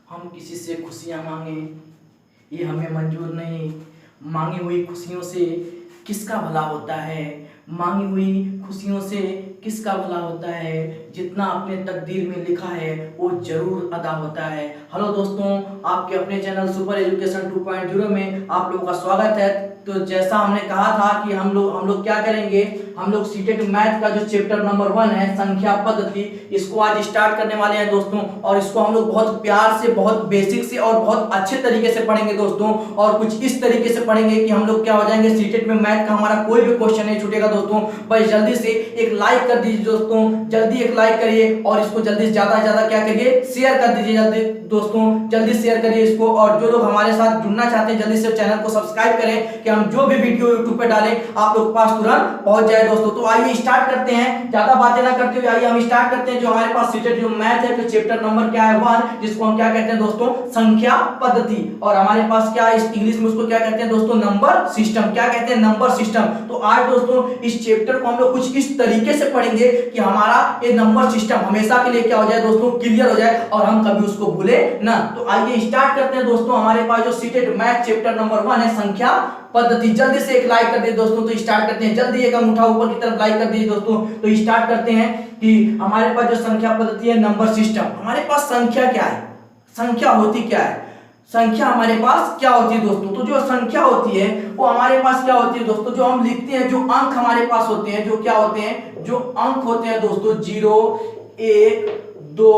हम किसी से खुशियाँ मांगे ये हमें मंजूर नहीं। मांगी हुई खुशियों से किसका भला होता है, मांगी हुई खुशियों से किसका भला होता है। जितना अपने तकदीर में लिखा है वो जरूर अदा होता है। हेलो दोस्तों, आपके अपने चैनल सुपर एजुकेशन 2.0 में आप लोगों का स्वागत है। तो जैसा हमने कहा था कि हम लोग क्या करेंगे, हम लोग सीटेट मैथ का जो चैप्टर नंबर 1 है संख्या पद्धति, इसको आज स्टार्ट करने वाले हैं दोस्तों। और इसको हम लोग बहुत प्यार से, बहुत बेसिक से और बहुत अच्छे तरीके से पढ़ेंगे दोस्तों। और कुछ इस तरीके से पढ़ेंगे कि हम लोग क्या हो जाएंगे, सीटेट में मैथ का हमारा कोई भी क्वेश्चन नहीं छूटेगा दोस्तों। बस जल्दी से एक लाइक कर दीजिए दोस्तों, जल्दी एक लाइक करिए और इसको जल्दी से ज्यादा क्या करिए, शेयर कर दीजिए जल्दी दोस्तों, जल्दी शेयर करिए इसको। और जो लोग हमारे साथ जुड़ना चाहते हैं जल्दी से चैनल को सब्सक्राइब करें कि हम जो भी वीडियो यूट्यूब पे डालें आप लोग के पास तुरंत पहुंच जाए दोस्तों। तो आइए स्टार्ट करते हैं, ज्यादा बातें ना करते हुए आइए हम स्टार्ट करते हैं। जो हमारे पास सीटेट जो मैथ है, तो चैप्टर नंबर क्या है 1, जिसको हम क्या कहते हैं दोस्तों, संख्या पद्धति। और हमारे पास क्या है, इंग्लिश में उसको क्या कहते हैं दोस्तों, नंबर सिस्टम। क्या कहते हैं, नंबर सिस्टम। तो आज दोस्तों इस चैप्टर को हम लोग कुछ इस तरीके से पढ़ेंगे कि हमारा ये नंबर सिस्टम हमेशा के लिए क्या हो जाए दोस्तों, क्लियर हो जाए और हम कभी उसको भूले ना। तो आइए स्टार्ट करते हैं दोस्तों। हमारे पास जो सीटेट मैथ चैप्टर नंबर 1 है संख्या पद्धति, जल्दी से एक लाइक कर दीजिए दोस्तों। तो स्टार्ट करते हैं, जल्दी एक अंगूठा ऊपर की तरफ लाइक कर दीजिए दोस्तों। तो स्टार्ट करते हैं कि हमारे पास जो संख्या पद्धति है, नंबर सिस्टम। हमारे पास संख्या क्या है, संख्या होती क्या है, संख्या हमारे पास क्या होती है दोस्तों। तो जो संख्या होती है वो हमारे पास क्या होती है दोस्तों, जो हम लिखते हैं, जो अंक हमारे पास होते हैं, जो क्या होते हैं, जो अंक होते हैं दोस्तों, 0 1 2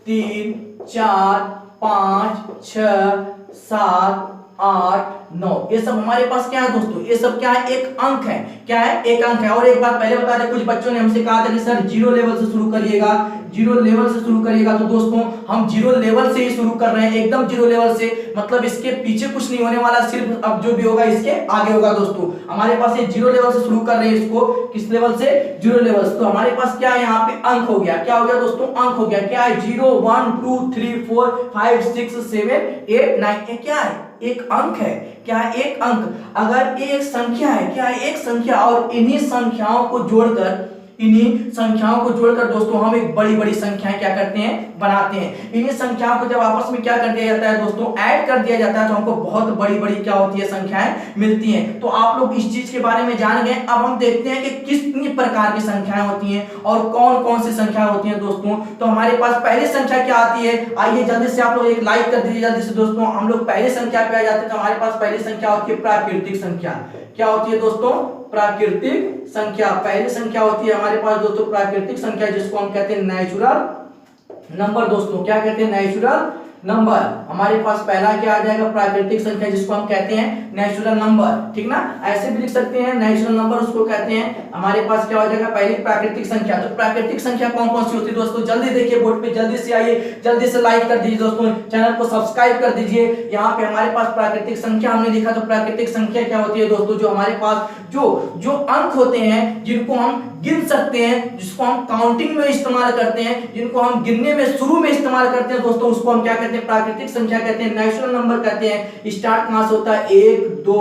3 4 5 6 7 8 9, ये सब हमारे पास क्या है दोस्तों, ये सब क्या है, एक अंक है। क्या है, एक अंक है। और एक बात पहले बता दें, कुछ बच्चों ने हमसे कहा था कि सर 0 लेवल से शुरू करिएगा, 0 लेवल से शुरू करिएगा। तो दोस्तों हम 0 लेवल से ही शुरू कर रहे हैं, एकदम 0 लेवल से, मतलब इसके पीछे कुछ नहीं होने वाला, सिर्फ अब जो भी होगा इसके आगे होगा दोस्तों। हमारे पास ये 0 लेवल से शुरू कर रहे हैं इसको, किस लेवल से, 0 लेवल से। तो हमारे पास क्या है, यहाँ पे अंक हो गया। क्या हो गया दोस्तों, अंक हो गया। क्या है, 0 1 2 3 4 5 6 7 8 9, ये क्या है, एक अंक है। क्या है, एक अंक। अगर एक संख्या है, क्या है, एक संख्या, और इन्हीं संख्याओं को जोड़कर, इन्हीं संख्याओं को जोड़कर दोस्तों हम एक बड़ी बड़ी संख्याएं क्या करते हैं, बनाते हैं। इन्हीं संख्याओं को जब आपस में क्या कर दिया जाता है दोस्तों, ऐड कर दिया जाता है, तो हमको बहुत बड़ी बड़ी क्या होती है, संख्याएं मिलती हैं। तो आप लोग इस चीज के बारे में जान गए। अब हम देखते हैं कि कितनी प्रकार की संख्याएं होती हैं और कौन कौन सी संख्या होती है दोस्तों। तो हमारे पास पहली संख्या क्या आती है, आइए जल्दी से आप लोग एक लाइक कर दीजिए जल्दी से दोस्तों। हम लोग पहली संख्या पे आ जाते हैं। तो हमारे पास पहली संख्या होती है प्राकृतिक संख्या। क्या होती है दोस्तों, प्राकृतिक संख्या। पहली संख्या होती है हमारे पास दोस्तों प्राकृतिक संख्या, जिसको हम कहते हैं नेचुरल नंबर दोस्तों। क्या कहते हैं, नेचुरल नंबर। हमारे पास पहला क्या आ जाएगा, प्राकृतिक संख्या, जिसको हम कहते हैं नेचुरल नंबर, ठीक ना। ऐसे भी लिख सकते हैं, नेचुरल नंबर उसको कहते हैं। हमारे पास क्या हो जाएगा, पहली प्राकृतिक संख्या। तो प्राकृतिक संख्या कौन कौन सी होती है दोस्तों, जल्दी देखिए बोर्ड पे, जल्दी से आइए, जल्दी से लाइक कर दीजिए दोस्तों, चैनल को सब्सक्राइब कर दीजिए। यहाँ पे हमारे पास प्राकृतिक संख्या हमने लिखा। तो प्राकृतिक संख्या क्या होती है दोस्तों, जो हमारे पास जो अंक होते हैं, जिनको हम गिन सकते हैं, जिसको हम काउंटिंग में इस्तेमाल करते हैं, जिनको हम गिनने में शुरू में इस्तेमाल करते हैं दोस्तों, उसको हम क्या कहते हैं, प्राकृतिक संख्या कहते हैं, नेचुरल नंबर कहते हैं। स्टार्ट कहां से होता है, 1 2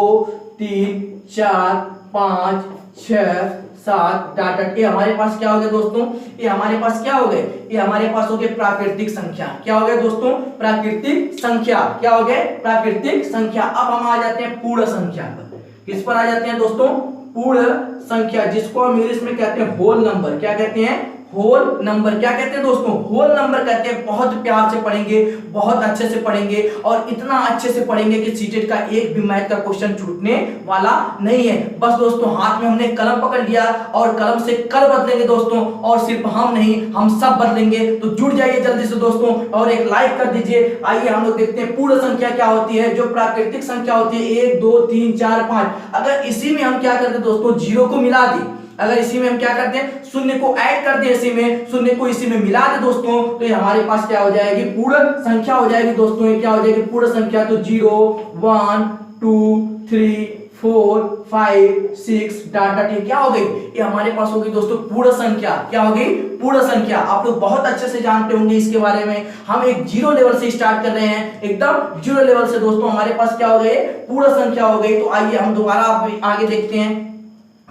3 4 5 6 7 डाटा। ये हमारे पास क्या हो गया दोस्तों, ये हमारे पास क्या हो गए, ये हमारे पास हो गए प्राकृतिक संख्या। क्या हो गया दोस्तों, प्राकृतिक संख्या। क्या हो गए, प्राकृतिक संख्या। अब हम आ जाते हैं पूर्ण संख्या पर। किस पर आ जाते हैं दोस्तों, पूर्ण संख्या, जिसको हम इंग्लिश में कहते हैं होल नंबर। क्या कहते हैं, होल नंबर। क्या कहते हैं दोस्तों, होल नंबर कहते हैं। बहुत प्यार से पढ़ेंगे, बहुत अच्छे से पढ़ेंगे और इतना अच्छे से पढ़ेंगे कि सीटेट का एक भी मैथ का क्वेश्चन छूटने वाला नहीं है। बस दोस्तों हाथ में हमने कलम पकड़ लिया और कलम से कल बदलेंगे दोस्तों, और सिर्फ हम नहीं, हम सब बदलेंगे। तो जुड़ जाइए जल्दी से दोस्तों और एक लाइक कर दीजिए। आइए हम लोग देखते हैं पूर्ण संख्या क्या होती है। जो प्राकृतिक संख्या होती है 1 2 3 4 5, अगर इसी में हम क्या करते हैं दोस्तों, 0 को मिला दी, अगर इसी में हम क्या करते हैं, शून्य को ऐड कर दे, इसी में शून्य को इसी में मिला दे दोस्तों, तो ये हमारे पास क्या हो जाएगी, पूर्ण संख्या हो जाएगी दोस्तों। ये क्या हो जाएगी, पूर्ण संख्या। तो 0 1 2 3 4 5 6 डाटा टी क्या हो गई, ये हमारे पास होगी दोस्तों पूर्ण संख्या। क्या होगी, पूर्ण संख्या। आप लोग बहुत अच्छे से जानते होंगे इसके बारे में। हम एक 0 लेवल से स्टार्ट कर रहे हैं, एकदम 0 लेवल से दोस्तों। हमारे पास क्या हो गए, पूर्ण संख्या हो गई। तो आइए हम दोबारा आगे देखते हैं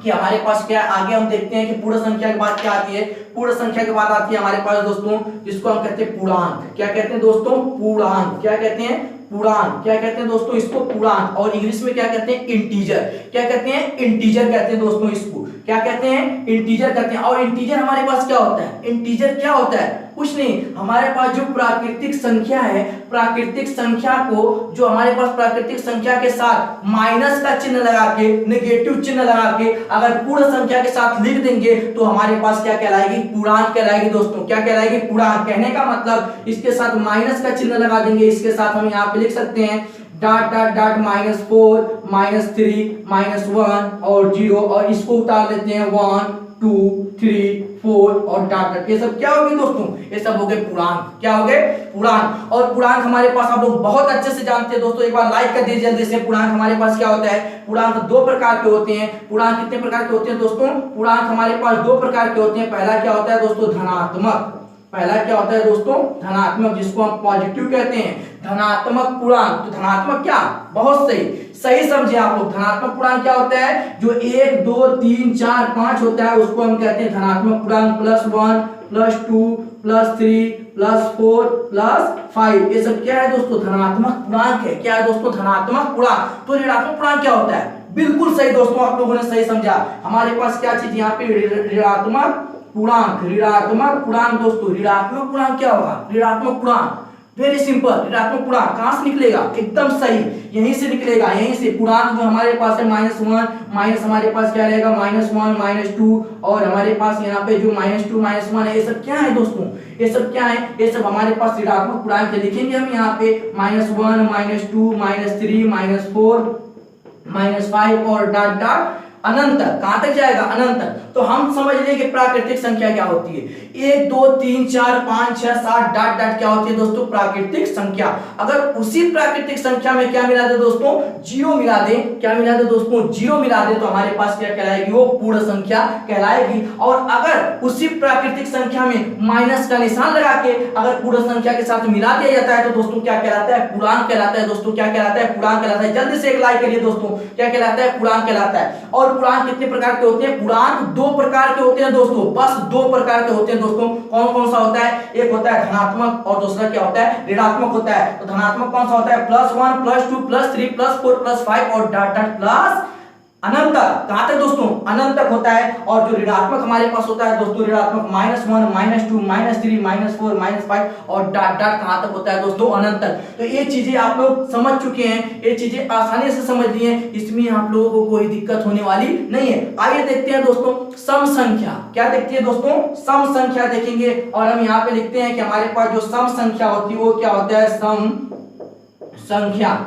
कि हमारे पास क्या है, आगे हम देखते हैं कि पूर्ण संख्या के बाद क्या आती है। पूर्ण संख्या के बाद आती है हमारे पास दोस्तों जिसको हम कहते हैं पूर्णांक। क्या कहते हैं दोस्तों? पूर्णांक। क्या कहते हैं? पूर्णांक। क्या कहते हैं दोस्तों? इसको पूर्णांक। और इंग्लिश में क्या कहते हैं? इंटीजर। क्या कहते हैं? इंटीजर कहते हैं दोस्तों इसको। क्या कहते हैं? इंटीजर कहते हैं। और इंटीजर हमारे पास क्या होता है? इंटीजर क्या होता है? कुछ नहीं, हमारे पास जो प्राकृतिक संख्या है, प्राकृतिक संख्या को जो हमारे पास प्राकृतिक संख्या के साथ माइनस का चिन्ह लगा के, नेगेटिव चिन्ह लगा के अगर पूर्ण संख्या के साथ लिख देंगे तो हमारे पास क्या कहलाएगी? पूर्णांक कहलाएगी दोस्तों। क्या कहलाएगी? पूर्णांक। कहने का मतलब इसके साथ माइनस का चिन्ह लगा देंगे, इसके साथ हम यहाँ पे लिख सकते हैं डॉट डॉट डॉट -4 -3 -1 और 0, और इसको उतार लेते हैं 1 2 3 4 और डॉट डॉट। ये सब क्या हो गए दोस्तों? ये सब हो गए पूर्णांक। क्या हो गए? पूर्णांक। और पूर्णांक हमारे पास आप लोग बहुत अच्छे से जानते हैं दोस्तों, एक बार लाइक कर दीजिए जल्दी से। पूर्णांक हमारे पास क्या होता है? पूर्णांक दो प्रकार के होते हैं। पूर्णांक कितने प्रकार के होते हैं दोस्तों? पूर्णांक हमारे पास दो प्रकार के होते हैं। पहला क्या होता है दोस्तों? धनात्मक। पहला क्या होता है दोस्तों? धनात्मक, जिसको हम पॉजिटिव कहते हैं। धनात्मक पूर्णांक। तो धनात्मक क्या? बहुत सही, सही समझे आप लोग। धनात्मक पूर्णांक क्या होता है? जो 1 2 3 4 5 होता है उसको हम कहते हैं धनात्मक पूर्णांक। +1 +2 +3 +4 +5, ये सब क्या है दोस्तों? धनात्मक पूर्णांक है। क्या है दोस्तों? धनात्मक पूर्णांक। तो ऋणात्मक पूर्णांक क्या होता है? बिल्कुल सही दोस्तों, आप लोगों ने सही समझा। हमारे पास क्या चीज यहाँ पे? ऋणात्मक पूर्णांक। ऋणात्मक पूर्णांक दोस्तों, ऋणात्मक पूर्णांक क्या होगा? ऋणात्मक पूर्णांक वेरी सिंपल। ऋणात्मक पूर्णांक कहां से निकलेगा? एकदम सही, यहीं से निकलेगा, यहीं से। पूर्णांक जो हमारे पास है -1 माइनस हमारे पास क्या रहेगा? -1 -2, और हमारे पास यहाँ पे जो -2 -1 है, ये सब क्या है दोस्तों? ये सब क्या है? ये सब हमारे पास ऋणात्मक पूर्णांक है। लिखेंगे हम यहाँ पे -1 -2 -3 -4 -5 और डॉट डॉट अनंत तक। कहां तक जाएगा? अनंत तक। तो हम समझ लें कि प्राकृतिक संख्या क्या होती है। 1 2 3 4 5 6 7 डॉट डॉट क्या होती है दोस्तों? प्राकृतिक संख्या। अगर उसी प्राकृतिक संख्या में क्या मिला दे दोस्तों? 0 मिला दे। क्या मिला दे दोस्तों? 0 मिला दे तो हमारे पास क्या कहलाएगी? वो पूर्ण संख्या कहलाएगी। और अगर उसी प्राकृतिक संख्या में माइनस का निशान लगा के अगर पूर्ण संख्या के साथ मिला दिया जाता है तो दोस्तों क्या कहलाता है? पूर्णांक कहलाता है दोस्तों। क्या कहलाता है? पूर्णांक कहलाता है। जल्दी से एक लाइक करिए दोस्तों। क्या कहलाता है? पूर्णांक कहलाता है। और पूर्णांक कितने प्रकार के होते हैं? पूर्णांक दो प्रकार के होते हैं दोस्तों, बस दो प्रकार के होते हैं दोस्तों। कौन कौन सा होता है? एक होता है धनात्मक और दूसरा क्या होता है? ऋणात्मक होता है। तो धनात्मक कौन सा होता है? +1 +2 +3 +4 +5 और डॉट डॉट प्लस अनंत तक। कहां तक दोस्तों? अनंत तक होता है। और जो ऋणात्मक हमारे पास होता है दोस्तों, ऋणात्मक -1 -2 -3 -4 -5 और डॉट डॉट कहां तक होता है दोस्तों? अनंत तक। तो ये चीजें आप लोग समझ चुके हैं, ये चीजें आसानी से समझ लिए, इसमें आप लोगों को कोई दिक्कत होने वाली नहीं है। आइए देखते हैं दोस्तों सम संख्या। क्या देखते हैं दोस्तों? सम संख्या देखेंगे। और हम यहाँ पे लिखते हैं कि हमारे पास जो सम संख्या होती है वो क्या होता है? सम संख्या,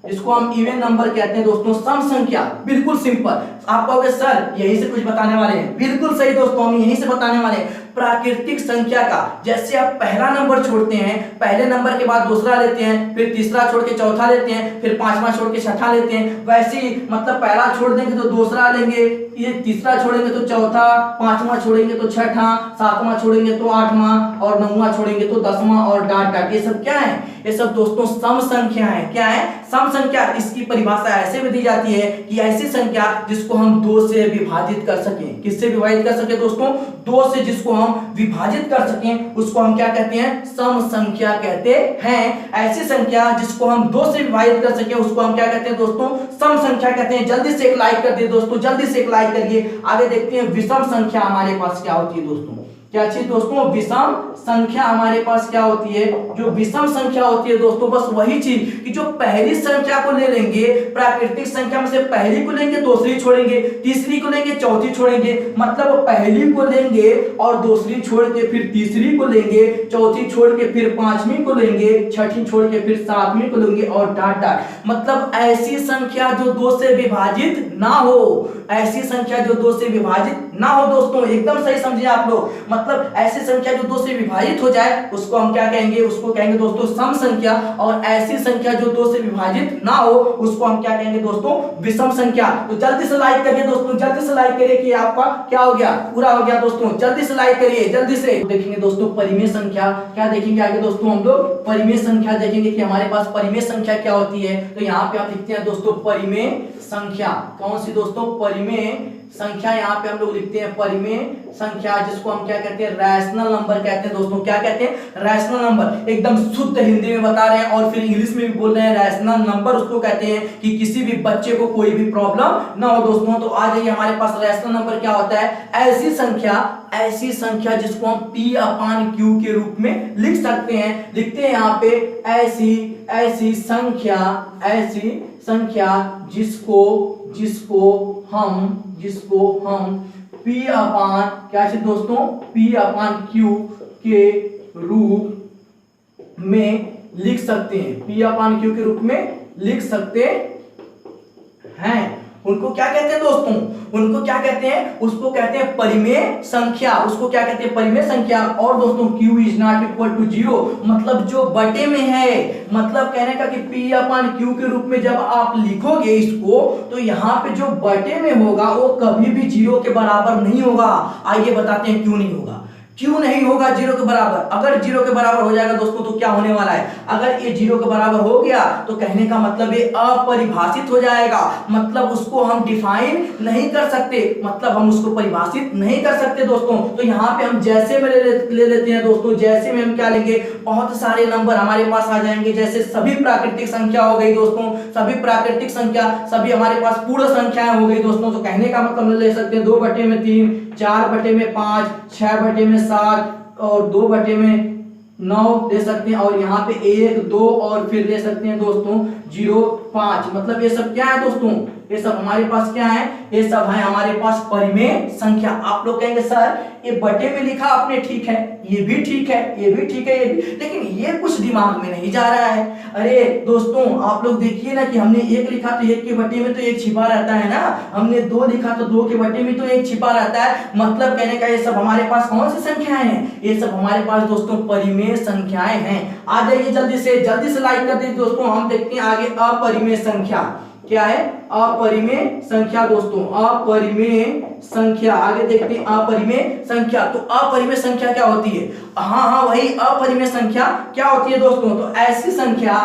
इसको हम इवन नंबर कहते हैं दोस्तों। सम संख्या बिल्कुल सिंपल। आप कहोगे सर यही से कुछ बताने वाले हैं? बिल्कुल सही दोस्तों, हम यही से बताने वाले हैं। प्राकृतिक संख्या का जैसे आप पहला नंबर छोड़ते हैं, पहले नंबर के बाद दूसरा लेते हैं, फिर तीसरा छोड़ के चौथा लेते हैं, फिर पांचवा छोड़ के छठा लेते हैं, वैसे ही मतलब पहला छोड़ देंगे तो दूसरा लेंगे, ये तीसरा छोड़ेंगे तो चौथा, पांचवा छोड़ेंगे तो छठा, सातवां छोड़ेंगे तो आठवां और नौवां छोड़ेंगे तो 10वां और डॉट डॉट। ये सब क्या है? ये सब दोस्तों सम संख्या है। क्या है? सम संख्या। इसकी परिभाषा ऐसे भी दी जाती है कि ऐसी संख्या जिसको हम 2 से विभाजित कर सकें। किससे विभाजित कर सके दोस्तों? 2 से जिसको हम विभाजित कर सकें उसको हम क्या कहते हैं? सम संख्या कहते हैं। ऐसी संख्या जिसको हम 2 से विभाजित कर सकें उसको हम क्या कहते हैं दोस्तों? सम संख्या कहते हैं। जल्दी से एक लाइक कर दिए दोस्तों, जल्दी से एक लाइक करिए। आगे देखते हैं विषम संख्या हमारे पास क्या होती है दोस्तों। क्या चीज दोस्तों? विषम संख्या हमारे पास क्या होती है? जो विषम संख्या होती है दोस्तों, बस वही चीज कि जो पहली संख्या को ले लेंगे, प्राकृतिक संख्या में से पहली को लेंगे, दूसरी छोड़ेंगे, तीसरी को लेंगे, चौथी छोड़ेंगे। मतलब पहली को लेंगे और दूसरी छोड़ के फिर तीसरी को लेंगे, चौथी छोड़ के फिर पांचवी को लेंगे, छठी छोड़ के फिर सातवीं को लेंगे और डॉट डॉट। मतलब ऐसी संख्या जो 2 से विभाजित ना हो, ऐसी संख्या जो 2 से विभाजित ना हो दोस्तों। एकदम सही समझिए आप लोग। मतलब ऐसी संख्या जो 2 से विभाजित हो जाए उसको हम क्या कहेंगे? उसको कहेंगे दोस्तों सम संख्या। और ऐसी संख्या जो 2 से विभाजित ना हो उसको हम क्या कहेंगे दोस्तों? विषम संख्या। तो जल्दी से लाइक करिए दोस्तों, जल्दी से लाइक करिए कि आपका क्या हो गया? पूरा हो गया दोस्तों। जल्दी से लाइक करिए, जल्दी से। देखेंगे दोस्तों परिमेय संख्या। क्या देखेंगे आगे दोस्तों? हम लोग परिमेय संख्या देखेंगे कि हमारे पास परिमेय संख्या क्या होती है। तो यहाँ पे आप लिखते हैं दोस्तों परिमेय संख्या। कौन सी दोस्तों? परिमेय संख्या यहाँ पे हम लोग लिखते हैं परिमेय संख्या, जिसको हम क्या कहते हैं, रैशनल नंबर कहते हैं दोस्तों। क्या कहते हैं, रैशनल नंबर। एकदम शुद्ध हिंदी में बता रहे हैं और फिर इंग्लिश में भी बोल रहे हैं। रैशनल नंबर उसको कहते हैं कि किसी भी बच्चे को कोई भी प्रॉब्लम ना हो दोस्तों। तो आ जाइए, हमारे पास रैशनल नंबर क्या होता है, ऐसी संख्या जिसको हम P/Q के रूप में लिख सकते हैं। लिखते हैं यहाँ पे ऐसी संख्या जिसको हम क्या से दोस्तों, P/Q के रूप में लिख सकते हैं। P/Q के रूप में लिख सकते हैं। उनको क्या कहते हैं दोस्तों, उनको क्या कहते हैं, उसको कहते हैं परिमेय संख्या। उसको क्या कहते हैं, परिमेय संख्या। और दोस्तों Q is not equal to 0, मतलब जो बटे में है, मतलब कहने का कि P/Q के रूप में जब आप लिखोगे इसको, तो यहाँ पे जो बटे में होगा वो कभी भी 0 के बराबर नहीं होगा। आइए बताते हैं क्यों नहीं होगा। क्यों नहीं होगा 0 के बराबर? अगर 0 के बराबर हो जाएगा दोस्तों तो क्या होने वाला है, अगर ये 0 के बराबर हो गया तो कहने का मतलब ये अपरिभाषित हो जाएगा, मतलब उसको हम डिफाइन नहीं कर सकते, मतलब हम उसको परिभाषित नहीं कर सकते दोस्तों। तो यहाँ पे हम जैसे में ले लेते हैं दोस्तों, जैसे में हम क्या लेंगे, बहुत सारे नंबर हमारे पास आ जाएंगे। जैसे सभी प्राकृतिक संख्या हो गई दोस्तों, सभी प्राकृतिक संख्या, सभी हमारे पास पूर्ण संख्याएं हो गई दोस्तों। तो कहने का मतलब हम ले सकते हैं 2/3, 4/5, 6/7 और 2/9 ले सकते हैं। और यहाँ पे 1, 2 और फिर ले सकते हैं दोस्तों 0, 5। मतलब ये सब क्या है दोस्तों, ये सब हमारे पास क्या है, ये सब है हमारे पास परिमेय संख्या। आप लोग कहेंगे सर ये बटे में लिखा आपने, ठीक है, ये भी ठीक है, ये भी ठीक है, ये भी, लेकिन ये कुछ दिमाग में नहीं जा रहा है। अरे दोस्तों आप लोग देखिए ना कि हमने 1 लिखा तो 1 के बटे में तो 1 छिपा रहता है ना, हमने 2 लिखा तो 2 के बटे में तो 1 छिपा रहता है। मतलब कहने का ये सब हमारे पास कौन सी संख्याएं हैं, ये सब हमारे पास दोस्तों परिमेय संख्याएं हैं। आ जाइए जल्दी से लाइक कर दीजिए दोस्तों। हम देखते हैं आगे अपरिमेय संख्या क्या है, अपरिमेय संख्या दोस्तों, अपरिमेय संख्या। आगे देखते हैं अपरिमेय संख्या। तो अपरिमेय संख्या क्या होती है, हाँ वही अपरिमेय संख्या क्या होती है दोस्तों। तो ऐसी संख्या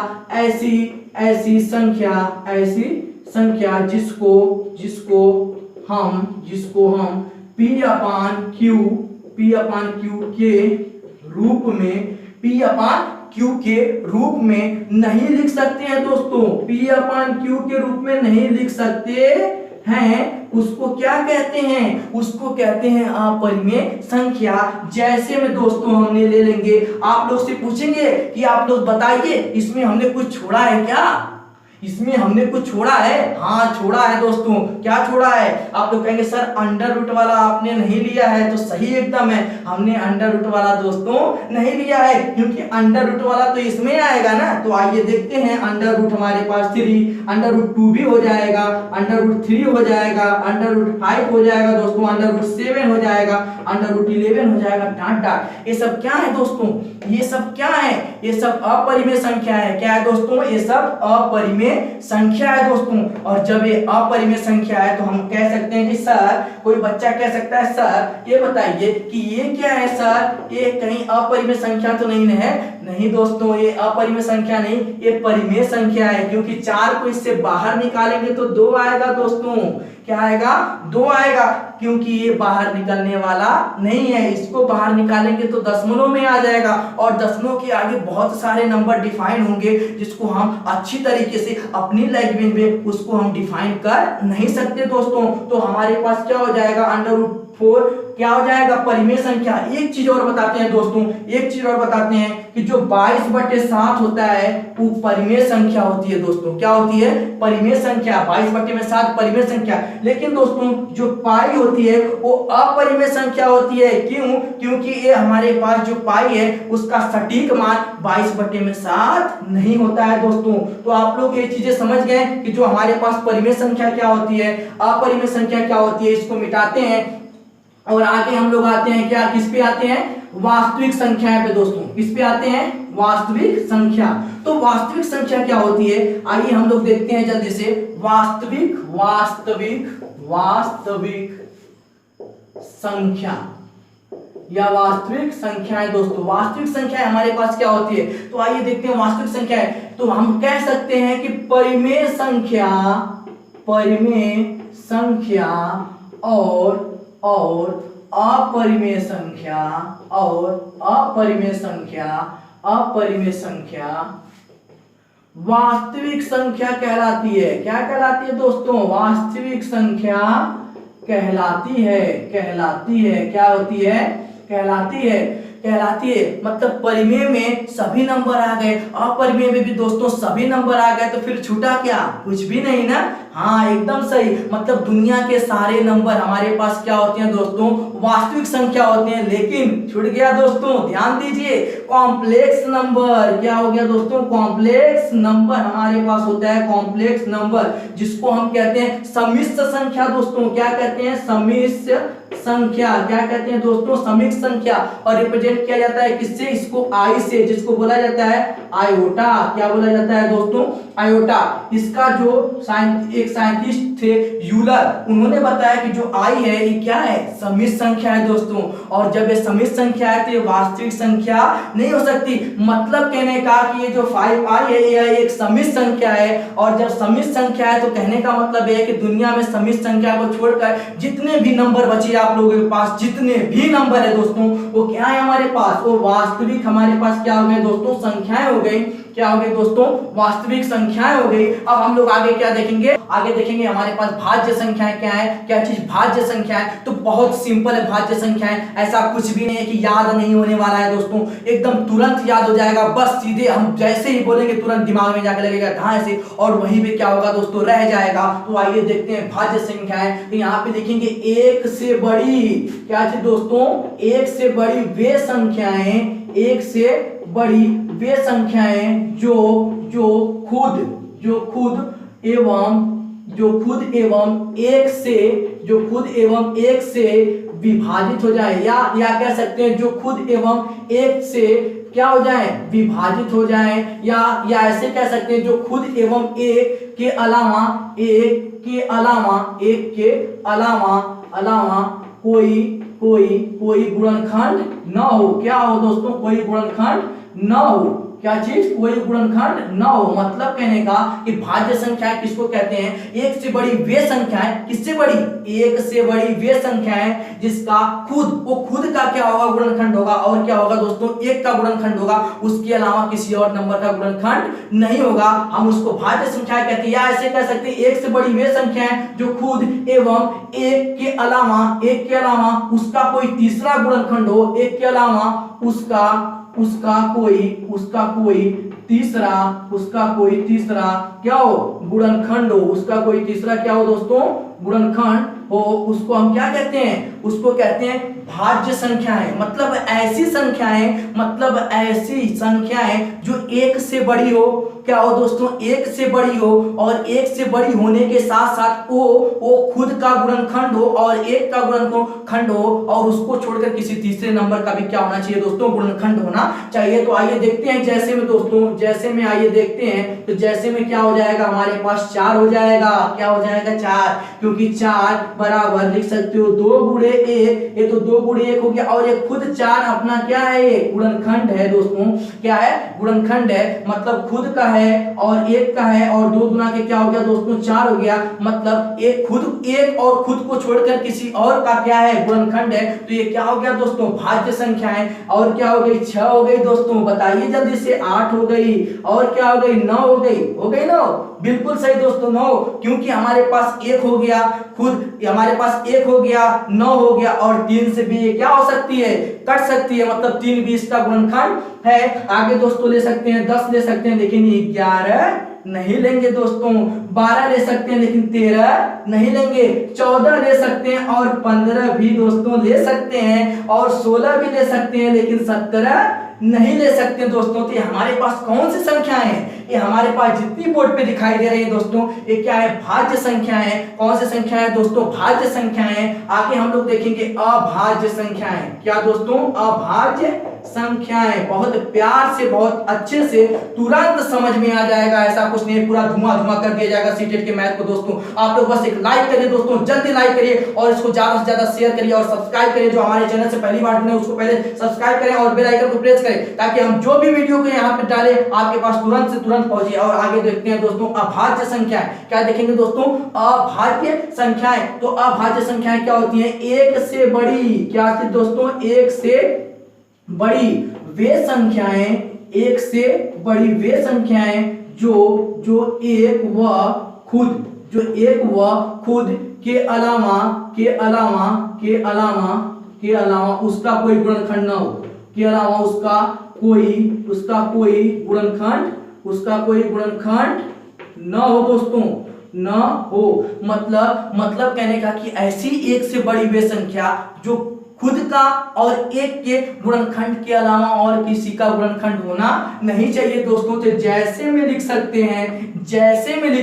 जिसको हम P/Q के रूप में नहीं लिख सकते हैं दोस्तों, P/Q के रूप में नहीं लिख सकते हैं, उसको क्या कहते हैं, उसको कहते हैं अपरिमेय संख्या। जैसे में दोस्तों हमने ले लेंगे, आप लोग से पूछेंगे कि आप लोग बताइए इसमें हमने कुछ छोड़ा है क्या, इसमें हमने कुछ छोड़ा है, हाँ छोड़ा है दोस्तों। क्या छोड़ा है, आप लोग कहेंगे सर अंडर रूट वाला आपने नहीं लिया है, तो सही एकदम है, हमने अंडर रूट वाला दोस्तों नहीं लिया है, क्योंकि अंडर रूट वाला तो इसमें आएगा ना। तो आइए देखते हैं, अंडर रूट हमारे पास 3, अंडर रूट 2 भी हो जाएगा, अंडर रूट 3 हो जाएगा, अंडर रूट 5 हो जाएगा दोस्तों, अंडर रूट 7 हो जाएगा, अंडर रूट 11 हो जाएगा, डॉट। ये सब क्या है दोस्तों, ये सब क्या है, ये सब अपरिमेय संख्या है। क्या है दोस्तों, ये सब अपरिमेय संख्या है दोस्तों। और जब ये अपरिमेय संख्या है तो हम कह सकते हैं कि सर, कोई बच्चा कह सकता है सर ये बताइए कि ये क्या है सर, ये कहीं अपरिमेय संख्या तो नहीं है। नहीं दोस्तों, ये अपरिमेय संख्या नहीं, ये परिमेय संख्या है, क्योंकि 4 को इससे बाहर निकालेंगे तो 2 आएगा दोस्तों। क्या आएगा, 2 आएगा, क्योंकि ये बाहर निकलने वाला नहीं है। इसको बाहर निकालेंगे तो दशमलव में आ जाएगा, और दशमलव के आगे बहुत सारे नंबर डिफाइन होंगे जिसको हम अच्छी तरीके से अपनी लैंग्वेज में उसको हम डिफाइन कर नहीं सकते दोस्तों। तो हमारे पास क्या हो जाएगा, अंडर रूट 4 क्या हो जाएगा, परिमेय संख्या। एक चीज और बताते हैं दोस्तों, एक चीज और बताते हैं कि जो 22/7 होता है वो परिमेय संख्या होती है दोस्तों। क्या होती है, परिमेय संख्या। 22/7 परिमेय संख्या। लेकिन दोस्तों जो पाई होती है वो अपरिमेय संख्या होती है। क्यों, क्योंकि ये हमारे पास जो पाई है उसका सटीक मान 22/7 नहीं होता है दोस्तों। तो आप लोग ये चीजें समझ गए कि जो हमारे पास परिमेय संख्या क्या होती है, अपरिमेय संख्या क्या होती है। इसको मिटाते हैं और आगे हम लोग आते हैं क्या, किस पे आते हैं, वास्तविक संख्याएं पे दोस्तों। किस पे आते हैं, वास्तविक संख्या। तो वास्तविक संख्या क्या होती है, आइए हम लोग देखते हैं जल्दी से। वास्तविक संख्या या वास्तविक संख्याएं दोस्तों, वास्तविक संख्याएं हमारे पास क्या होती है। तो आइए देखते हैं वास्तविक संख्याएं। तो हम कह सकते हैं कि परिमेय संख्या और अपरिमेय संख्या वास्तविक संख्या कहलाती है। क्या कहलाती है दोस्तों? वास्तविक संख्या कहलाती है। क्या होती है? कहलाती है। मतलब परिमेय में सभी नंबर आ गए, अपरिमेय में भी दोस्तों सभी नंबर आ गए, तो फिर छूटा क्या? कुछ भी नहीं ना। हाँ, एकदम सही। मतलब दुनिया के सारे नंबर हमारे पास क्या होते हैं दोस्तों? वास्तविक संख्या होते हैं। लेकिन छूट गया दोस्तों, ध्यान दीजिए, कॉम्प्लेक्स नंबर। क्या हो गया दोस्तों? कॉम्प्लेक्स नंबर हमारे पास होता है। कॉम्प्लेक्स नंबर जिसको हम कहते हैं सम्मिश्र संख्या दोस्तों। क्या कहते हैं? सम्मिश्र संख्या। क्या कहते हैं दोस्तों? समिक संख्या। और रिप्रेजेंट किया जाता है किससे? इसको आई से, जिसको बोला जाता है आयोटा। क्या बोला जाता है दोस्तों? आयोटा। इसका जो एक साइंटिस्ट थे यूलर, उन्होंने बताया कि जो आई है ये क्या है? समिश्र संख्या है दोस्तों। और जब ये समिश्र संख्या है तो ये वास्तविक संख्या नहीं हो सकती। मतलब कहने का कि ये जो 5i है यह एक समिश्र संख्या है। और जब समिश्र संख्या है तो कहने का मतलब है कि दुनिया में समिश्र संख्या को छोड़कर जितने भी नंबर बचे आप लोगों के पास, जितने भी नंबर है दोस्तों, वो क्या है हमारे पास? वो वास्तविक हमारे पास क्या हो गए दोस्तों? संख्याएं हो गई। क्या हो गई दोस्तों? वास्तविक संख्याएं हो गई। अब हम लोग आगे क्या देखेंगे? आगे देखेंगे हमारे पास भाज्य संख्याएं क्या है। क्या चीज? भाज्य संख्या है। तो बहुत सिंपल है भाज्य संख्याएं, ऐसा कुछ भी नहीं है कि याद नहीं होने वाला है दोस्तों, एकदम तुरंत याद हो जाएगा। बस सीधे हम जैसे ही बोलेंगे तुरंत दिमाग में जाके लगेगा कहां से, और वहीं पे क्या होगा दोस्तों? रह जाएगा। तो आइए देखते हैं भाज्य संख्याएं। तो यहाँ पे देखेंगे एक से बड़ी, क्या चीज दोस्तों? एक से बड़ी वे संख्याएं, एक से बड़ी वे संख्याएं जो खुद एवं एक से विभाजित हो जाए, या कह सकते हैं जो खुद एवं एक से क्या हो जाए? विभाजित हो जाए, या ऐसे कह सकते हैं जो खुद एवं एक के अलावा कोई गुणनखंड न हो। क्या हो दोस्तों? कोई गुणनखंड न हो। क्या चीज? कोई गुणनखंड न हो। मतलब कहने का कि भाज्य संख्याएं किसको कहते हैं? एक से बड़ी वे संख्याएं। किससे बड़ी? एक से बड़ी वे संख्याएं जिसका खुद का क्या होगा? गुणनखंड होगा। और क्या होगा दोस्तों? एक का गुणनखंड होगा, उसके अलावा किसी और नंबर का गुणनखंड नहीं होगा। हम उसको भाज्य संख्या कहते हैं। या ऐसे कह सकते हैं एक से बड़ी वे संख्याएं जो खुद एवं एक के अलावा उसका कोई तीसरा गुणनखंड हो, एक के अलावा उसका कोई तीसरा क्या हो? गुणनखंड हो। उसका कोई तीसरा क्या हो दोस्तों? गुणनखंड हो। उसको हम क्या कहते हैं? उसको कहते हैं भाज्य संख्याएं। मतलब ऐसी संख्याएं जो एक से बड़ी हो। क्या हो दोस्तों? एक से बड़ी हो, और एक से बड़ी होने के साथ साथ वो खुद का गुणनखंड हो और एक का गुणनखंड हो, और उसको छोड़कर किसी तीसरे नंबर का भी क्या होना चाहिए दोस्तों? गुणनखंड होना चाहिए। तो आइए देखते हैं जैसे में आइए देखते हैं। तो जैसे में क्या हो जाएगा? हमारे पास 4 हो जाएगा। क्या हो जाएगा? 4। क्योंकि 4 बराबर लिख सकते हो 2 गुणे 1। ये तो 2 गुणे 1 हो गया, और ये खुद 4 अपना क्या है? ये गुणनखंड है दोस्तों। क्या है? गुणनखंड है। मतलब खुद का है और एक का है, और 2 गुना के क्या हो गया दोस्तों? 4 हो गया। मतलब एक और खुद को छोड़कर किसी और का क्या है? गुणनखंड है। तो ये क्या हो गया दोस्तों? भाज्य संख्या है। और क्या हो गई? 6 हो गई दोस्तों। बताइए जल्दी से। 8 हो गई, और क्या हो गई? 9 हो गई। 9? बिल्कुल सही दोस्तों, 9। क्योंकि हमारे पास 1 हो गया, हमारे पास 1 हो गया, 9 हो गया, और 3 से भी ये क्या हो सकती है? कट सकती है। मतलब 3 भी इसका गुणनखंड है। आगे दोस्तों ले सकते हैं 10 ले सकते हैं, लेकिन 11 नहीं लेंगे दोस्तों। 12 ले सकते हैं, लेकिन 13 नहीं लेंगे। 14 ले सकते हैं, और 15 भी दोस्तों ले सकते हैं, और 16 भी ले सकते हैं, लेकिन 17 नहीं ले सकते दोस्तों। तो ये हमारे पास कौन सी संख्या है? ये हमारे पास जितनी बोर्ड पे दिखाई दे रही है दोस्तों, ये क्या है? भाज्य संख्या है। कौन सी संख्या है दोस्तों? भाज्य संख्या है। आगे हम लोग देखेंगे अभाज्य संख्याएं। क्या दोस्तों? अभाज्य संख्याएं। बहुत प्यार से, बहुत अच्छे से, तुरंत समझ में आ जाएगा। ऐसा कुछ नहीं, पूरा धुआं कर दिया जाएगा सीटेट के मैथ को दोस्तों। आप लोग बस एक लाइक करिए दोस्तों, जल्दी लाइक करिए, और इसको ज्यादा से ज्यादा शेयर करिए, और सब्सक्राइब करिए। जो हमारे चैनल से पहली बार जुड़े उसको पहले सब्सक्राइब करें और बेल आइकन को प्रेस करें, ताकि हम जो भी वीडियो को यहाँ पे डालें आपके पास तुरंत से तुरंत तुरंत पहुंचे। और आगे देखते हैं दोस्तों अभाज्य संख्या। क्या देखेंगे दोस्तों? अभाज्य संख्याएं। तो अभाज्य संख्याएं क्या होती हैं? एक से बड़ी। क्या थी दोस्तों? एक से बड़ी वे संख्याएं, एक से बड़ी वे संख्याएं जो एक व खुद के अलावा उसका कोई गुणनखंड न हो, के अलावा उसका कोई गुणनखंड न हो दोस्तों, न हो। मतलब कहने का कि ऐसी एक से बड़ी वे संख्या जो खुद का और एक के गुणनखंड के अलावा और किसी का गुणनखंड होना नहीं चाहिए दोस्तों। तो जैसे में लिख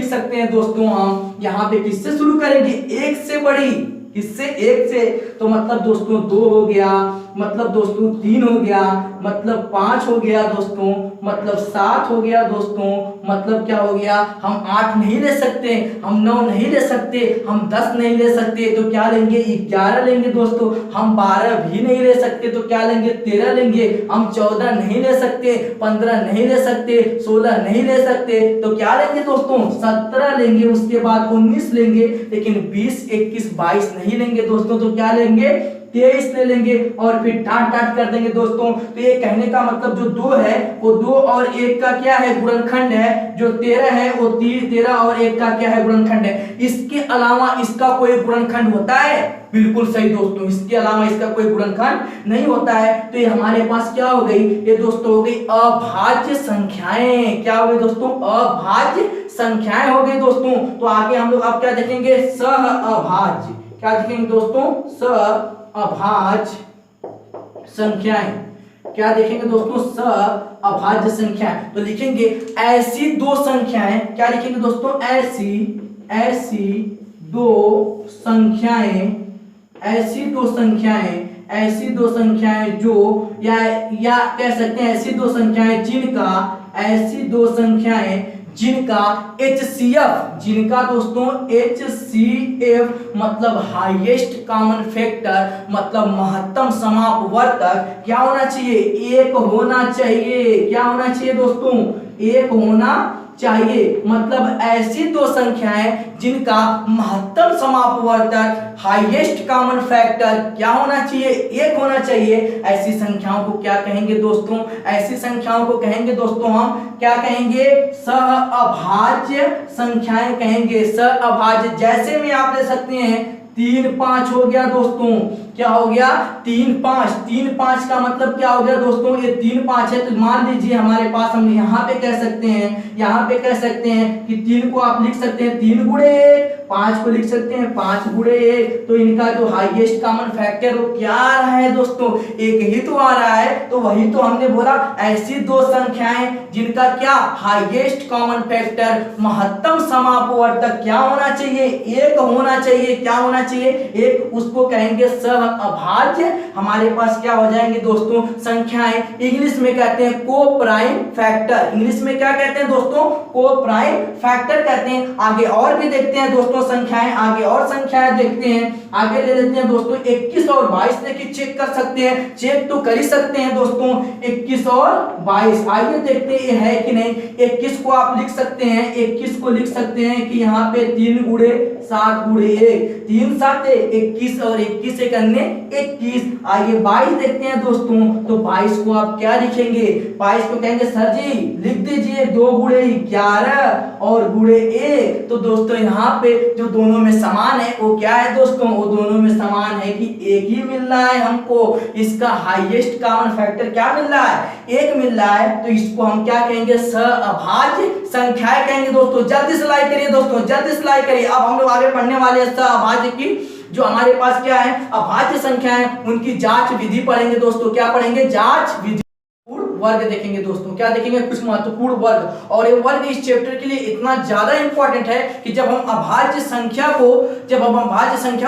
सकते हैं दोस्तों, हम यहाँ पे किससे शुरू करेंगे? एक से बड़ी। किससे? एक से। तो मतलब दोस्तों 2 हो गया, मतलब दोस्तों 3 हो गया, मतलब 5 हो गया दोस्तों, मतलब 7 हो गया दोस्तों, मतलब क्या हो गया? हम 8 नहीं ले सकते, हम 9 नहीं ले सकते, हम 10 नहीं ले सकते, तो क्या लेंगे? 11 लेंगे दोस्तों। हम 12 भी नहीं ले सकते, तो क्या लेंगे? 13 लेंगे। हम 14 नहीं ले सकते, 15 नहीं ले सकते, 16 नहीं ले सकते, तो क्या लेंगे दोस्तों? 17 लेंगे। उसके बाद 19 लेंगे, लेकिन 20, 21, 22 नहीं लेंगे दोस्तों। तो क्या लेंगे? 23 ले लेंगे और फिर टाट कर देंगे दोस्तों। तो ये कहने का मतलब जो 2 है वो 2 और 1 का क्या है? गुणनखंड है। जो 13 है वो 13 और 1 का क्या है? गुणनखंड है। इसके अलावा इसका कोई गुणनखंड होता है? बिल्कुल सही दोस्तों, इसके अलावा इसका कोई गुणनखंड नहीं होता है। तो ये हमारे पास क्या हो गई? ये दोस्तों हो गई अभाज्य संख्याएं। क्या हो गई दोस्तों? अभाज्य संख्याएं हो गई दोस्तों। तो आगे हम लोग अब क्या देखेंगे? सहअभाज्य। क्या देखेंगे दोस्तों? सहअभाज्य संख्याएं। क्या देखेंगे दोस्तों? सहअभाज्य संख्याएं। तो लिखेंगे ऐसी 2 संख्याएं। क्या लिखेंगे दोस्तों? ऐसी दो संख्याएं जो या कह सकते हैं ऐसी दो संख्याएं जिनका HCF, जिनका दोस्तों HCF मतलब हाईएस्ट कॉमन फैक्टर, मतलब महत्तम समापवर्तक क्या होना चाहिए? 1 होना चाहिए। क्या होना चाहिए दोस्तों? 1 होना चाहिए। मतलब ऐसी 2 संख्याएं जिनका महत्तम समापवर्तक हाईएस्ट कॉमन फैक्टर क्या होना चाहिए? 1 होना चाहिए। ऐसी संख्याओं को क्या कहेंगे दोस्तों? ऐसी संख्याओं को कहेंगे दोस्तों हम क्या कहेंगे? सहअभाज्य संख्याएं कहेंगे। सहअभाज्य जैसे में आप ले सकते हैं 3, 5 हो गया दोस्तों। क्या हो गया? 3, 5 का मतलब क्या हो गया दोस्तों? ये 3, 5 है। तो मान लीजिए हमारे पास, हम यहाँ पे कह सकते हैं कि 3 को आप लिख सकते हैं 3 गुणे 1, 5 को लिख सकते हैं 5 गुणे 1। तो इनका जो हाईएस्ट कॉमन फैक्टर वो क्या आ रहा है दोस्तों? 1 ही तो आ रहा है। तो वही तो हमने बोला, ऐसी 2 संख्याएं जिनका क्या? हाईएस्ट कॉमन फैक्टर महत्तम समापवर्तक क्या होना चाहिए? 1 होना चाहिए। क्या होना चाहिए? 1। उसको कहेंगे सहअभाज्य। हमारे पास क्या हो जाएंगे दोस्तों? संख्याएं। इंग्लिश में कहते हैं को प्राइम फैक्टर। इंग्लिश में क्या कहते हैं दोस्तों? को प्राइम फैक्टर कहते हैं। आगे और भी देखते हैं दोस्तों संख्याएं। आगे और संख्याएं देखते हैं। आगे ले लेते हैं दोस्तों 21 और 22 लेके चेक कर सकते हैं। चेक तो कर ही सकते हैं दोस्तों 21 और 22। आइए देखते हैं ये है कि नहीं। 21 को आप लिख सकते हैं, 21 को लिख सकते हैं कि यहाँ पे 3 गुणे 7 गुणे 1, 3 7 21 और 21 एक अन्य 21। आइए 22 देखते हैं दोस्तों। तो 22 को आप क्या लिखेंगे? 22 को कहेंगे सर जी लिख दीजिए 2 गुणे 11 और गुणे 1। तो दोस्तों यहाँ पे जो दोनों में समान है वो क्या है दोस्तों? वो दोनों में समान है कि 1 ही मिल रहा है हमको। इसका हाईएस्ट कॉमन फैक्टर क्या मिल रहा है? 1 मिल रहा है। तो इसको हम क्या कहेंगे? सहअभाज्य संख्याएं कहेंगे दोस्तों। जल्दी से लाइक करिए दोस्तों, जल्दी से लाइक करिए। अब हम लोग आगे पढ़ने वाले हैं सहअभाज्य की जो हमारे पास क्या है अभाज्य संख्या है उनकी जांच विधि पढ़ेंगे दोस्तों। क्या पढ़ेंगे? जांच विधि। वर्ग देखेंगे दोस्तों। क्या देखेंगे? कुछ महत्वपूर्ण वर्ग। और ये वर्ग इस चैप्टर के लिए इतना ज्यादा इंपॉर्टेंट है कि जब हम अभाज्य संख्या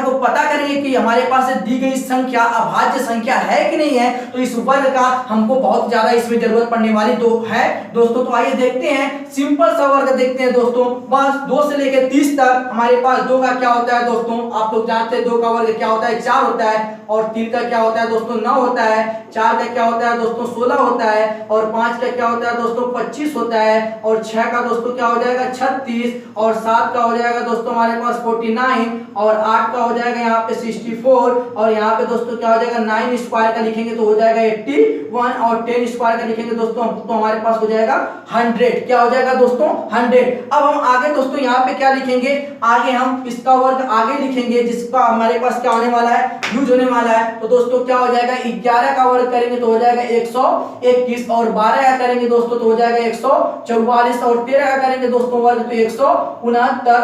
को पता करेंगे कि हमारे पास दी गई संख्या अभाज्य संख्या है कि नहीं है, तो इस वर्ग का हमको बहुत ज्यादा इसमें जरूरत पड़ने वाली तो है दोस्तों। तो आइए देखते हैं सिंपल सा वर्ग देखते हैं दोस्तों। बस 2 से लेकर 30 तक हमारे पास 2 का क्या होता है दोस्तों? आप लोग जानते हैं 2 का वर्ग क्या होता है? 4 होता है। और 3 का क्या होता है दोस्तों? 9 होता है। 4 का क्या होता है दोस्तों? 16 होता है। है, और 5 का क्या होता है दोस्तों 25 होता है, और 6 का दोस्तों क्या हो जाएगा 36, और 7 का हो जाएगा दोस्तों हमारे पास 49, और 8 का हो जाएगा यहाँ पे 64, और यहाँ पे दोस्तों क्या हो जाएगा 9 स्क्वायर का लिखेंगे तो हो जाएगा 81, और 10 स्क्वायर का लिखेंगे दोस्तों तो हमारे पास हो जाएगा 100। क्या हो जाएगा दोस्तों 100। अब हम आगे दोस्तों यहाँ पे क्या लिखेंगे, आगे हम इसका वर्ग आगे लिखेंगे जिसका हमारे पास क्या होने वाला है यूज होने वाला है। तो दोस्तों क्या हो जाएगा 11 का वर्ग करेंगे तो हो जाएगा 121, और 12 का करेंगे दोस्तों तो हो जाएगा 144, और 13 का करेंगे दोस्तों वर्ग तो 169,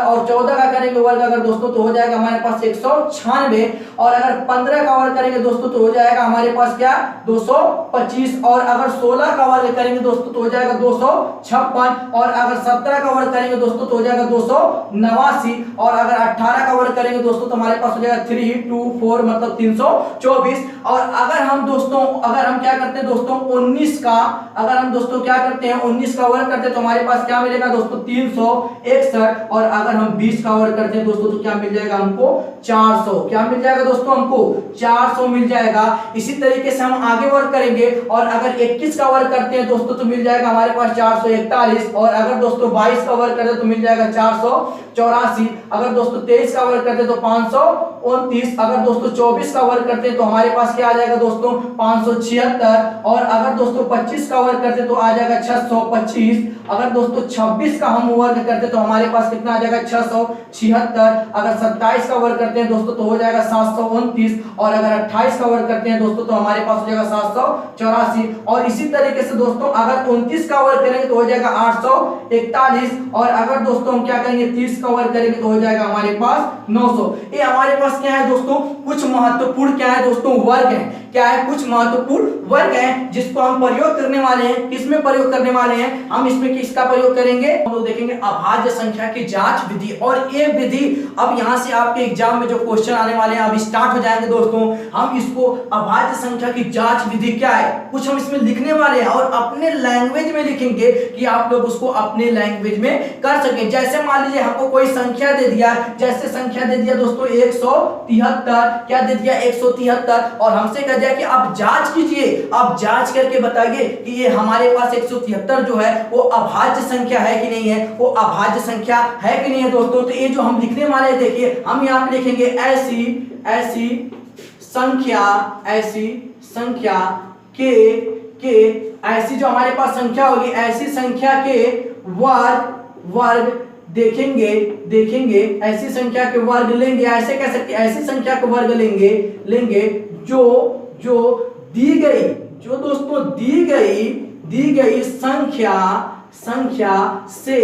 और 14 का करेंगे वर्ग अगर दोस्तों तो हो जाएगा हमारे पास 196, और अगर 15 का वर्ग करेंगे दोस्तों तो हो जाएगा हमारे पास क्या 225, और अगर 16 का वर्ग करेंगे दोस्तों तो हो जाएगा 256, और अगर 17 का वर्ग करेंगे दोस्तों तो हो जाएगा 289, और अगर 18 का वर्ग करेंगे दोस्तों तो हमारे पास हो जाएगा 324 मतलब 324। और अगर हम क्या करते हैं दोस्तों 19 का, अगर हम दोस्तों क्या करते हैं 19 का वर्ग करते हैं तो हमारे पास क्या मिलेगा दोस्तों 361, और अगर हम 20 का वर्ग करते हैं दोस्तों तो क्या मिल जाएगा हमको 400। क्या मिल जाएगा दोस्तों हमको 400 मिल जाएगा। इसी तरीके से हम आगे वर्ग करेंगे, और अगर 21 का वर्ग करते हैं दोस्तों तो मिल जाएगा हमारे पास 441, और अगर दोस्तों 22 का वर्ग करते हैं तो मिल जाएगा 484, अगर दोस्तों 23 का वर्ग करते हैं तो 529, अगर दोस्तों 24 का वर्ग करते हैं तो हमारे पास क्या आ जाएगा दोस्तों 576, और अगर दोस्तों 25 का वर्ग करते हैं तो आ जाएगा 625, अगर दोस्तों 26 का हम वर्ग करते हैं तो हमारे पास कितना आ जाएगा 676, अगर 27 का वर्ग करते हैं दोस्तों तो हो जाएगा 729, और अगर 28 का वर्ग करते हैं दोस्तों तो हमारे पास हो जाएगा 784, और इसी तरीके से दोस्तों अगर 29 का वर्ग करेंगे तो हो जाएगा 841, और अगर दोस्तों हम क्या करेंगे 30 का वर्ग करेंगे तो हो जाएगा हमारे पास 900। ये हमारे पास क्या है दोस्तों कुछ महत्वपूर्ण क्या है दोस्तों वर्ग है, क्या है कुछ महत्वपूर्ण वर्ग है जिसको हम प्रयोग करने वाले हैं। किसमें प्रयोग करने वाले हैं हम, इसमें किसका प्रयोग करेंगे, हम लोग देखेंगे अभाज्य संख्या की जांच विधि। और ये विधि अब यहां से आपके एग्जाम में जो क्वेश्चन आने वाले हैं अब स्टार्ट हो जाएंगे दोस्तों। हम इसको अभाज्य संख्या की जांच विधि क्या है कुछ हम इसमें लिखने वाले हैं, और अपने लैंग्वेज में लिखेंगे कि आप लोग उसको अपने लैंग्वेज में कर सकें। जैसे मान लीजिए हमको कोई संख्या दे दिया, जैसे संख्या दे दिया दोस्तों 173, क्या दे दिया 173, और हमसे कह दिया कि आप जांच कीजिए, आप जांच करके बताइए कि ये हमारे पास 173 जो है वो अभाज्य संख्या है कि नहीं है, वो अभाज्य संख्या है कि नहीं है दोस्तों। तो ये जो हम लिखने वाले हैं देखिए हम यहाँ पे लिखेंगे ऐसी संख्या के ऐसी जो हमारे पास संख्या होगी ऐसी संख्या के वर्ग देखेंगे ऐसी संख्या के वर्ग लेंगे, ऐसे कह सकते ऐसी संख्या के वर्ग लेंगे जो दी गई संख्या से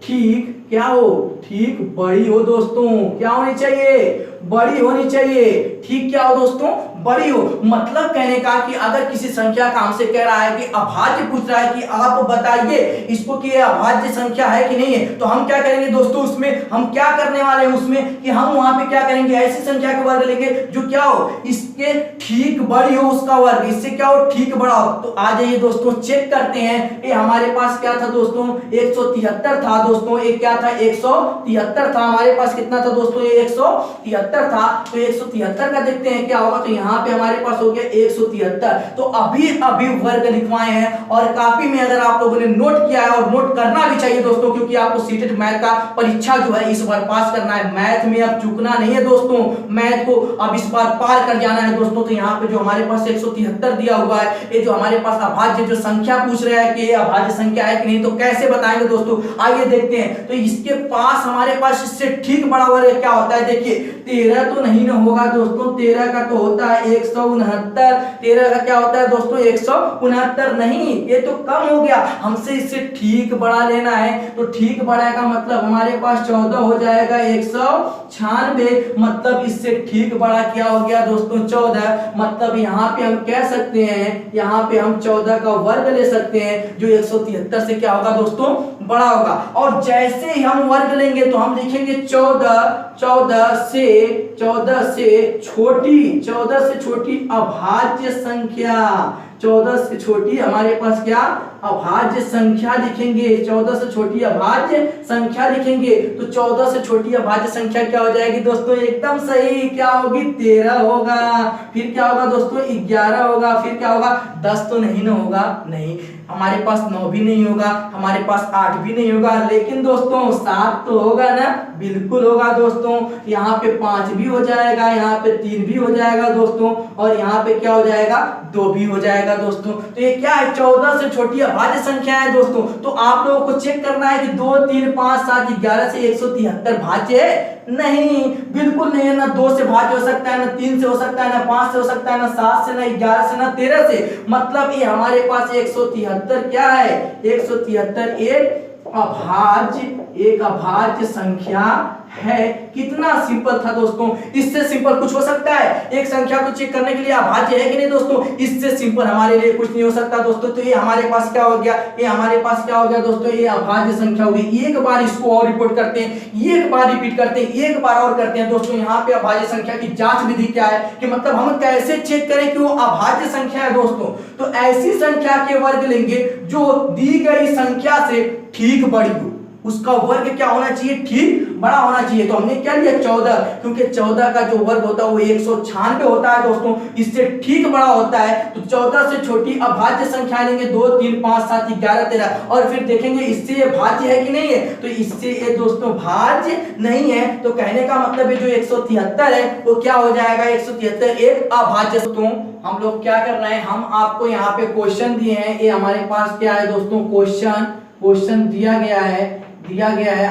ठीक बड़ी हो दोस्तों। क्या होनी चाहिए, बड़ी होनी चाहिए। ठीक क्या हो दोस्तों, बड़ी हो। मतलब कहने का कि अगर किसी संख्या का हमसे कह रहा है कि अभाज्य पूछ रहा है कि आप बताइए इसको कि ये अभाज्य संख्या है कि नहीं है, तो हम क्या करेंगे दोस्तों उसमें हम क्या करने वाले हैं उसमें कि हम वहां पे क्या करेंगे ऐसी संख्या का वर्ग लेंगे जो क्या हो इसके ठीक बड़ी हो, उसका वर्ग इससे क्या हो ठीक बड़ा हो। तो आ जाइए दोस्तों चेक करते हैं। ये हमारे पास क्या था दोस्तों 173 था दोस्तों, ये क्या था 173 था हमारे पास। कितना था दोस्तों ये 173 था। तो 173 का देखते हैं क्या होगा। तो यहाँ पे हमारे पास हो गया 173। तो अभी वर्ग लिखवाए हैं और कॉपी में अगर आप लोगों ने नोट किया है और नोट करना भी चाहिए दोस्तों, क्योंकि आपको सीटेट मैथ का परीक्षा जो है इस बार पास करना है। मैथ में अब चूकना नहीं है दोस्तों, मैथ को अब इस बार पार कर जाना है दोस्तों। तो यहाँ पे जो हमारे पास 173 दिया हुआ है, ये जो हमारे पास अभाज्य जो संख्या पूछ रहा है कि ये अभाज्य संख्या है कि नहीं, तो कैसे बताएंगे दोस्तों, आइए देखते हैं। तो इसके पास हमारे पास इससे ठीक बड़ा वर्ग क्या होता है, देखिए 13 तो नहीं ना होगा दोस्तों, 13 का तो होता है 169। 13 का क्या होता है दोस्तों 169, नहीं ये तो कम हो गया, हमसे इससे ठीक बड़ा लेना है। तो ठीक बड़ा का मतलब हमारे पास 14 हो जाएगा 196, मतलब इससे ठीक बड़ा क्या हो गया दोस्तों 14। मतलब यहाँ पे हम कह सकते हैं, यहाँ पे हम 14 का वर्ग ले सकते हैं जो 173 से क्या होगा दोस्तों बड़ा होगा। और जैसे ही हम वर्ग लेंगे तो हम लिखेंगे 14 से छोटी अभाज्य संख्या। 14 से छोटी हमारे पास क्या अभाज्य संख्या लिखेंगे, 14 से छोटी अभाज्य संख्या लिखेंगे। तो 14 से छोटी अभाज्य संख्या क्या हो जाएगी दोस्तों, एकदम सही, क्या होगी 13 होगा। फिर क्या होगा दोस्तों 11 होगा। फिर क्या होगा 10 तो नहीं ना होगा, नहीं हमारे पास 9 भी नहीं होगा, हमारे पास 8 भी नहीं होगा, लेकिन दोस्तों 7 तो होगा ना, बिल्कुल होगा दोस्तों। यहाँ पे 5 भी हो जाएगा, यहाँ पे 3 भी हो जाएगा दोस्तों, और यहाँ पे क्या हो जाएगा 2 भी हो जाएगा दोस्तों। तो ये क्या है 14 से छोटी अभाज्य संख्या है दोस्तों। तो आप लोगों को चेक करना है कि 2 3 5 7 11 से 173 भाज्य है, नहीं बिल्कुल नहीं है ना। 2 से भाज्य हो सकता है, ना 3 से हो सकता है, ना 5 से हो सकता है, ना 7 से, ना 11 से, ना 13 से। मतलब ये हमारे पास 173 क्या है, 173 एक अभाज्य संख्या है। कितना सिंपल था दोस्तों, इससे सिंपल कुछ हो सकता है? एक संख्या को चेक करने के लिए अभाज्य है कि नहीं दोस्तों, इससे सिंपल हमारे लिए कुछ नहीं हो सकता दोस्तों। तो ये हमारे पास क्या हो गया, ये हमारे पास क्या हो गया दोस्तों, ये अभाज्य संख्या हो गई। एक बार इसको और रिपोर्ट करते हैं, एक बार रिपीट करते हैं, एक बार और करते हैं दोस्तों। यहाँ पे अभाज्य संख्या की जांच विधि क्या है कि मतलब हम कैसे चेक करें कि वो अभाज्य संख्या है दोस्तों। तो ऐसी संख्या के वर्ग लेंगे जो दी गई संख्या से ठीक बड़ी हो, उसका वर्ग क्या होना चाहिए, ठीक बड़ा होना चाहिए। तो हमने क्या लिया 14, क्योंकि 14 का जो वर्ग होता है वो 196 होता है दोस्तों, इससे ठीक बड़ा होता है। तो 14 से छोटी अभाज्य संख्या लेंगे 2 3 5 7 11 13, और फिर देखेंगे इससे ये भाज्य है कि नहीं है। तो इससे ये दोस्तों भाज्य नहीं है। तो कहने का मतलब है जो 173 है वो क्या हो जाएगा, 173 एक अभाज्य। दोस्तों हम लोग क्या कर रहे हैं, हम आपको यहाँ पे क्वेश्चन दिए हैं, ये हमारे पास क्या है दोस्तों, क्वेश्चन दिया गया है।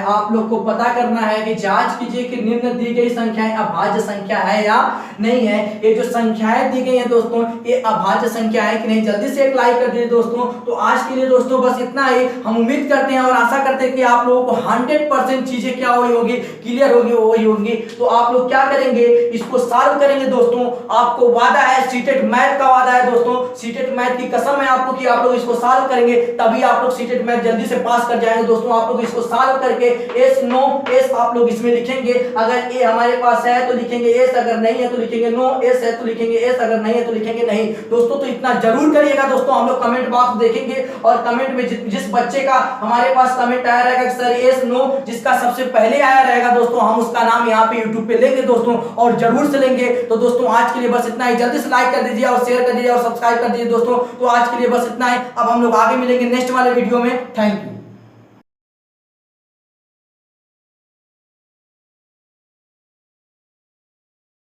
आप लोग को पता करना है कि जांच कीजिए कि निम्न दी गई संख्याएं अभाज्य संख्या है या नहीं है। ये जो संख्याएं दी गई हैं दोस्तों ये अभाज्य संख्या है कि नहीं। जल्दी से एक लाइक कर दीजिए दोस्तों। तो आज के लिए दोस्तों बस इतना ही। हम उम्मीद करते हैं और आशा करते हैं कि आप लोगों को 100% चीजें क्या हुई होगी, क्लियर होगी। तो आप लोग क्या करेंगे, इसको सॉल्व करेंगे दोस्तों। आपको वादा है, सीटेट मैथ का वादा है दोस्तों, सीटेट मैथ की कसम है आपको कि आप लोग इसको सॉल्व करेंगे, तभी आप लोग सीटेट मैथ जल्दी से पास कर जाएंगे दोस्तों। आप लोग इसको सॉल्व करके एस नो एस आप लोग इसमें लिखेंगे। अगर ए हमारे पास है तो लिखेंगे एस, अगर नहीं है तो लिखेंगे नो, एस है तो लिखेंगे एस, अगर नहीं है तो लिखेंगे नहीं दोस्तों। तो इतना जरूर करिएगा दोस्तों। हम लोग कमेंट बॉक्स देखेंगे और कमेंट में जिस बच्चे का हमारे पास कमेंट आया रहेगा सर एस नो, जिसका सबसे पहले आया रहेगा दोस्तों, हम उसका नाम यहाँ पे यूट्यूब पे लेंगे दोस्तों, और जरूर से लेंगे। तो दोस्तों आज के लिए बस इतना ही। जल्दी से लाइक कर दीजिए और शेयर कर दीजिए और सब्सक्राइब कर दीजिए दोस्तों। तो आज के लिए बस इतना ही। अब हम लोग आगे मिलेंगे नेक्स्ट वाले वीडियो में। Thank you.